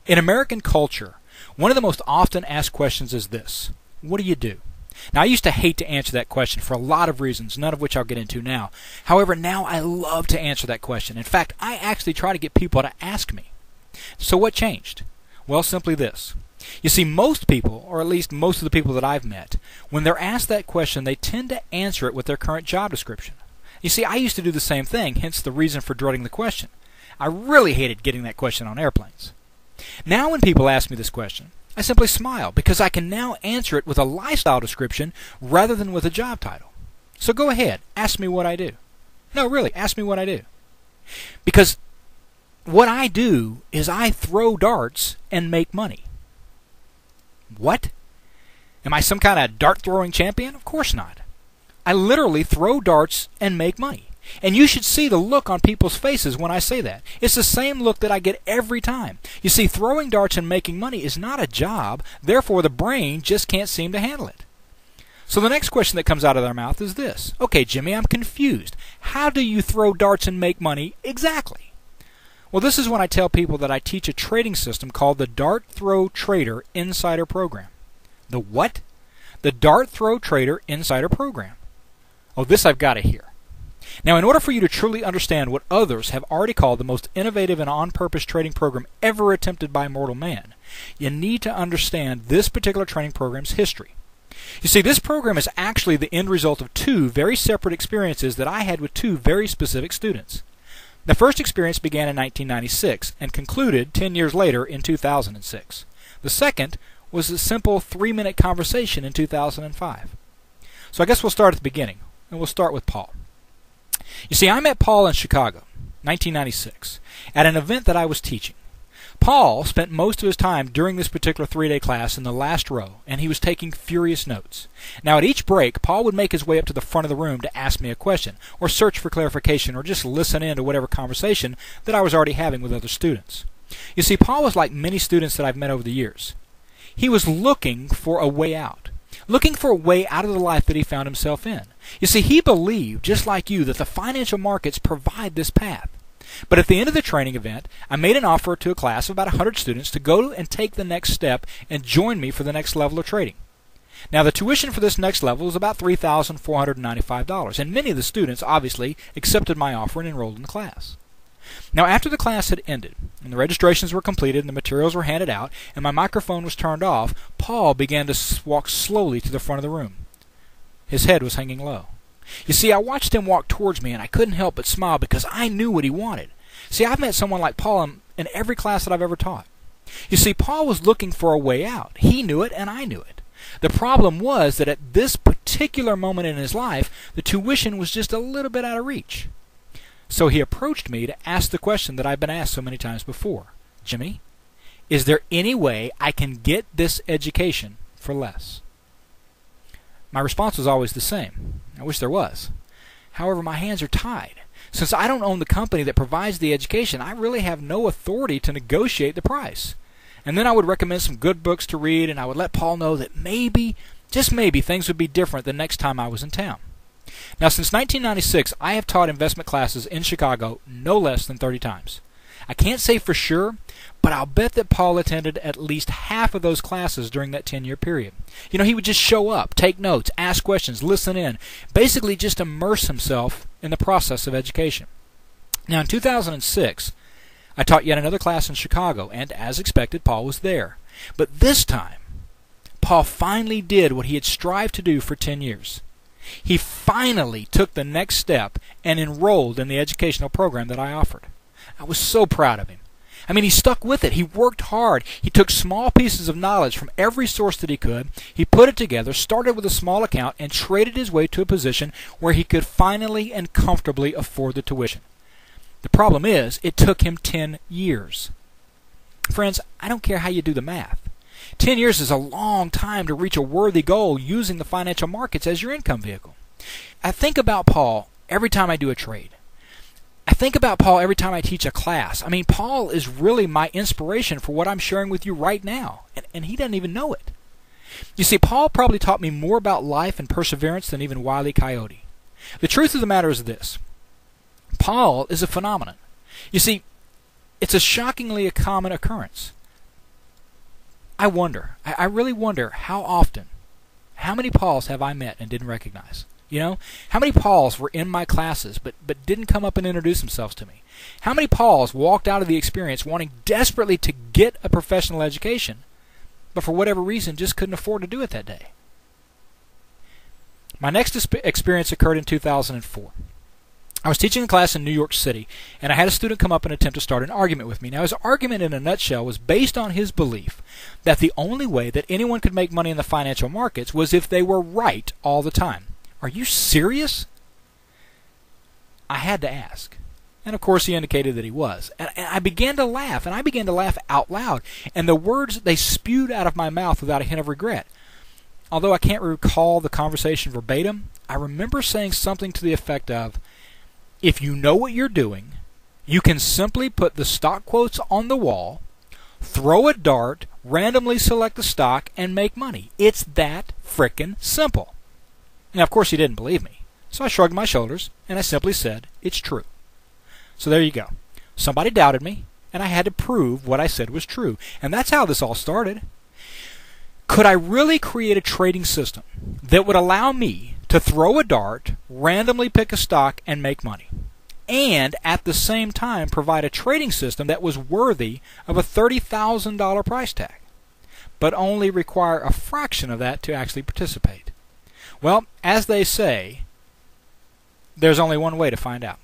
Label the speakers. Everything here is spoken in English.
Speaker 1: In American culture, one of the most often asked questions is this: what do you do? Now, I used to hate to answer that question for a lot of reasons, none of which I'll get into now. However, now I love to answer that question. In fact, I actually try to get people to ask me. So what changed? Well, simply this. You see, most people, or at least most of the people that I've met, when they're asked that question, they tend to answer it with their current job description. You see, I used to do the same thing, hence the reason for dreading the question. I really hated getting that question on airplanes. Now when people ask me this question, I simply smile because I can now answer it with a lifestyle description rather than with a job title. So go ahead, ask me what I do. No, really, ask me what I do. Because what I do is I throw darts and make money. What? Am I some kind of dart throwing champion? Of course not. I literally throw darts and make money. And you should see the look on people's faces when I say that. It's the same look that I get every time. You see, throwing darts and making money is not a job, therefore the brain just can't seem to handle it. So the next question that comes out of their mouth is this: okay, Jimmy, I'm confused. How do you throw darts and make money exactly? Well, this is when I tell people that I teach a trading system called the DartThrow Trader Insider Program. The what? The DartThrow Trader Insider Program. Oh, this I've got to hear. Now, in order for you to truly understand what others have already called the most innovative and on-purpose trading program ever attempted by mortal man, you need to understand this particular training program's history. You see, this program is actually the end result of two very separate experiences that I had with two very specific students. The first experience began in 1996 and concluded 10 years later in 2006. The second was a simple 3-minute conversation in 2005. So I guess we'll start at the beginning, and we'll start with Paul. You see, I met Paul in Chicago, 1996, at an event that I was teaching. Paul spent most of his time during this particular 3-day class in the last row, and he was taking furious notes. Now, at each break, Paul would make his way up to the front of the room to ask me a question, or search for clarification, or just listen in to whatever conversation that I was already having with other students. You see, Paul was like many students that I've met over the years. He was looking for a way out. Looking for a way out of the life that he found himself in. You see, he believed, just like you, that the financial markets provide this path. But at the end of the training event, I made an offer to a class of about 100 students to go and take the next step and join me for the next level of trading. Now, the tuition for this next level was about $3,495, and many of the students obviously accepted my offer and enrolled in the class. Now, after the class had ended, and the registrations were completed and the materials were handed out, and my microphone was turned off, Paul began to walk slowly to the front of the room. His head was hanging low. You see, I watched him walk towards me, and I couldn't help but smile because I knew what he wanted. See, I've met someone like Paul in every class that I've ever taught. You see, Paul was looking for a way out. He knew it, and I knew it. The problem was that at this particular moment in his life, the tuition was just a little bit out of reach. So he approached me to ask the question that I've been asked so many times before. Jimmy, is there any way I can get this education for less? My response was always the same. I wish there was. However, my hands are tied. Since I don't own the company that provides the education, I really have no authority to negotiate the price. And then I would recommend some good books to read, and I would let Paul know that maybe, just maybe, things would be different the next time I was in town. Now, since 1996, I have taught investment classes in Chicago no less than 30 times. I can't say for sure, but I'll bet that Paul attended at least half of those classes during that 10-year period. You know, he would just show up, take notes, ask questions, listen in, basically just immerse himself in the process of education. Now, in 2006, I taught yet another class in Chicago, and as expected, Paul was there. But this time, Paul finally did what he had strived to do for 10 years. He finally took the next step and enrolled in the educational program that I offered. I was so proud of him. I mean, he stuck with it. He worked hard. He took small pieces of knowledge from every source that he could. He put it together, started with a small account, and traded his way to a position where he could finally and comfortably afford the tuition. The problem is, it took him 10 years. Friends, I don't care how you do the math. 10 years is a long time to reach a worthy goal using the financial markets as your income vehicle. I think about Paul every time I do a trade. I think about Paul every time I teach a class. I mean, Paul is really my inspiration for what I'm sharing with you right now, and he doesn't even know it. You see, Paul probably taught me more about life and perseverance than even Wile E. Coyote. The truth of the matter is this. Paul is a phenomenon. You see, it's a shockingly common occurrence. I really wonder how often, how many Pauls have I met and didn't recognize? You know, how many Pauls were in my classes but didn't come up and introduce themselves to me? How many Pauls walked out of the experience wanting desperately to get a professional education, but for whatever reason just couldn't afford to do it that day? My next experience occurred in 2004. I was teaching a class in New York City, and I had a student come up and attempt to start an argument with me. Now, his argument in a nutshell was based on his belief that the only way that anyone could make money in the financial markets was if they were right all the time. Are you serious? I had to ask. And of course he indicated that he was. And I began to laugh, and I began to laugh out loud. And the words, they spewed out of my mouth without a hint of regret. Although I can't recall the conversation verbatim, I remember saying something to the effect of, if you know what you're doing, you can simply put the stock quotes on the wall, throw a dart, randomly select a stock, and make money. It's that frickin' simple. Now, of course, he didn't believe me. So I shrugged my shoulders, and I simply said, it's true. So there you go. Somebody doubted me, and I had to prove what I said was true. And that's how this all started. Could I really create a trading system that would allow me to throw a dart, randomly pick a stock, and make money, and at the same time provide a trading system that was worthy of a $30,000 price tag, but only require a fraction of that to actually participate? Well, as they say, there's only one way to find out.